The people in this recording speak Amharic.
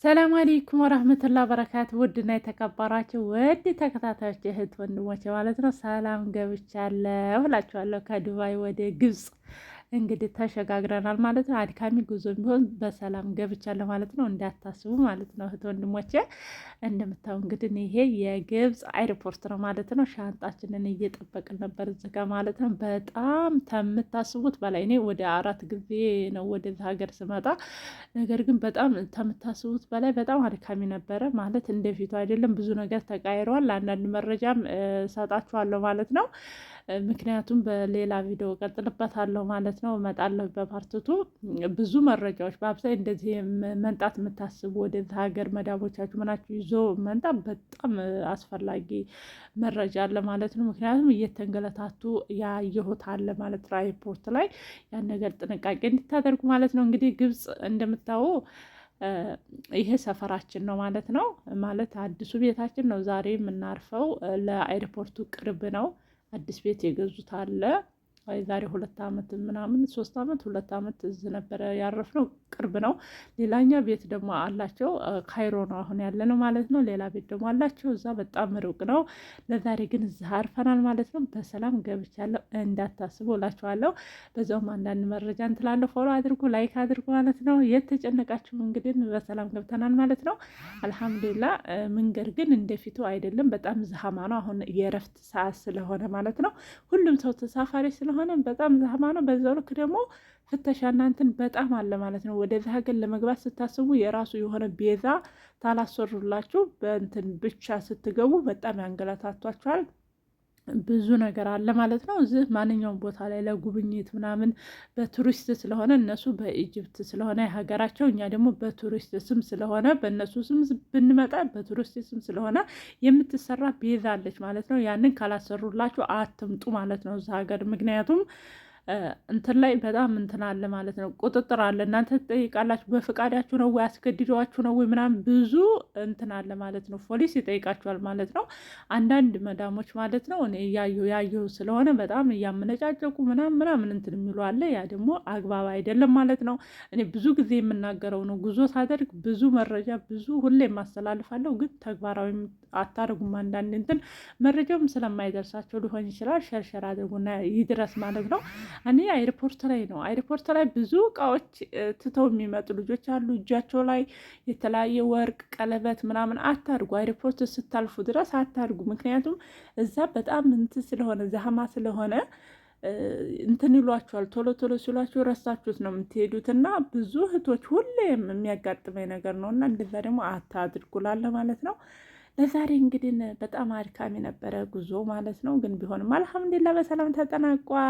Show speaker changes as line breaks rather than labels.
ሰላም አለይኩም ወራህመቱላሂ ወበረካቱ። ውድና የተከበራችሁ ውድ ተከታታዮች እህት ወንድሞቼ ማለት ነው፣ ሰላም ገብቻለሁ እላችኋለሁ። ከዱባይ ወደ ግብጽ እንግዲህ ተሸጋግረናል ማለት ነው። አድካሚ ጉዞ ቢሆን በሰላም ገብቻለሁ ማለት ነው። እንዳታስቡ ማለት ነው እህት ወንድሞቼ። እንደምታው እንግዲህ ይሄ የግብጽ አይሮፖርት ነው ማለት ነው። ሻንጣችንን እየጠበቅን ነበር እዚህ ጋር ማለት ነው። በጣም ከምታስቡት በላይ እኔ ወደ 4 ጊዜ ነው ወደዚህ ሀገር ስመጣ፣ ነገር ግን በጣም ከምታስቡት በላይ በጣም አድካሚ ነበረ ማለት እንደፊቱ አይደለም። ብዙ ነገር ተቃይሯል። አንዳንድ መረጃም ሰጣችኋለሁ ማለት ነው። ምክንያቱም በሌላ ቪዲዮ ቀጥልበታለሁ ማለት ነው። እመጣለሁ በፓርትቱ ብዙ መረጃዎች በአብዛኝ እንደዚህ መንጣት የምታስቡ ወደዚህ ሀገር መዳቦቻችሁ ምናችሁ ይዞ መንጣት በጣም አስፈላጊ መረጃ አለ ማለት ነው። ምክንያቱም እየተንገለታቱ ያየሁት አለ ማለት ነው። ኤርፖርት ላይ ያን ነገር ጥንቃቄ እንድታደርጉ ማለት ነው። እንግዲህ ግብጽ እንደምታው ይሄ ሰፈራችን ነው ማለት ነው። ማለት አዲሱ ቤታችን ነው ዛሬ የምናርፈው። ለአይሮፖርቱ ቅርብ ነው። አዲስ ቤት የገዙት አለ። ዛሬ 2 ዓመት ምናምን 3 ዓመት 2 ዓመት እዚህ ነበረ ያረፍነው። ቅርብ ነው። ሌላኛ ቤት ደግሞ አላቸው ካይሮ ነው አሁን ያለ ነው ማለት ነው። ሌላ ቤት ደግሞ አላቸው እዛ በጣም ሩቅ ነው። ለዛሬ ግን እዚህ አርፈናል ማለት ነው። በሰላም ገብቻለሁ እንዳታስቡ እላችኋለሁ። በዛውም አንዳንድ መረጃ እንትላለሁ። ፎሎ አድርጉ፣ ላይክ አድርጉ ማለት ነው። የተጨነቃችሁ እንግዲህ በሰላም ገብተናል ማለት ነው። አልሐምዱሊላ። መንገድ ግን እንደፊቱ አይደለም፣ በጣም ዝሃማ ነው። አሁን የእረፍት ሰዓት ስለሆነ ማለት ነው። ሁሉም ሰው ተሳፋሪ ስለሆነ በጣም ዝሃማ ነው። በዛው ልክ ደግሞ ፍተሻ እናንትን በጣም አለ ማለት ነው። ወደዚህ ሀገር ለመግባት ስታስቡ የራሱ የሆነ ቤዛ ታላሰሩላችሁ በእንትን ብቻ ስትገቡ በጣም ያንገላታቷችኋል። ብዙ ነገር አለ ማለት ነው። እዚህ ማንኛውም ቦታ ላይ ለጉብኝት ምናምን በቱሪስት ስለሆነ እነሱ በኢጅፕት ስለሆነ የሀገራቸው፣ እኛ ደግሞ በቱሪስት ስም ስለሆነ በእነሱ ስም ብንመጣ በቱሪስት ስም ስለሆነ የምትሰራ ቤዛ አለች ማለት ነው። ያንን ካላሰሩላችሁ አትምጡ ማለት ነው እዚህ ሀገር። ምክንያቱም እንትን ላይ በጣም እንትን አለ ማለት ነው። ቁጥጥር አለ። እናንተ ትጠይቃላችሁ። በፍቃዳችሁ ነው ወይ አስገድደዋችሁ ነው ወይ ምናምን ብዙ እንትን አለ ማለት ነው። ፖሊስ ይጠይቃችኋል ማለት ነው። አንዳንድ መዳሞች ማለት ነው እኔ ያየሁ ስለሆነ በጣም እያመነጫጨቁ ምናምን እንትን የሚሉ አለ። ያ ደግሞ አግባብ አይደለም ማለት ነው። እኔ ብዙ ጊዜ የምናገረው ነው። ጉዞ ሳደርግ ብዙ መረጃ ሁሌ የማስተላልፋለሁ፣ ግን ተግባራዊ አታደርጉም። አንዳንድ እንትን መረጃውም ስለማይደርሳቸው ሊሆን ይችላል። ሸርሸር አድርጉና ይድረስ ማለት ነው። እኔ አይሮፖርት ላይ ነው። አይሮፖርት ላይ ብዙ እቃዎች ትተው የሚመጡ ልጆች አሉ። እጃቸው ላይ የተለያየ ወርቅ፣ ቀለበት ምናምን አታርጉ። አይሮፖርት ስታልፉ ድረስ አታርጉ። ምክንያቱም እዛ በጣም እንትን ስለሆነ ዛህማ ስለሆነ እንትን ይሏችኋል። ቶሎ ሲሏችሁ ረሳችሁት ነው የምትሄዱት። እና ብዙ እህቶች ሁሌም የሚያጋጥመኝ ነገር ነው። እና እንደዛ ደግሞ አታድርጉላለ ማለት ነው። ለዛሬ እንግዲህ በጣም አድካሚ ነበረ ጉዞ ማለት ነው። ግን ቢሆንም አልሐምዱሊላህ በሰላም ተጠናቋል።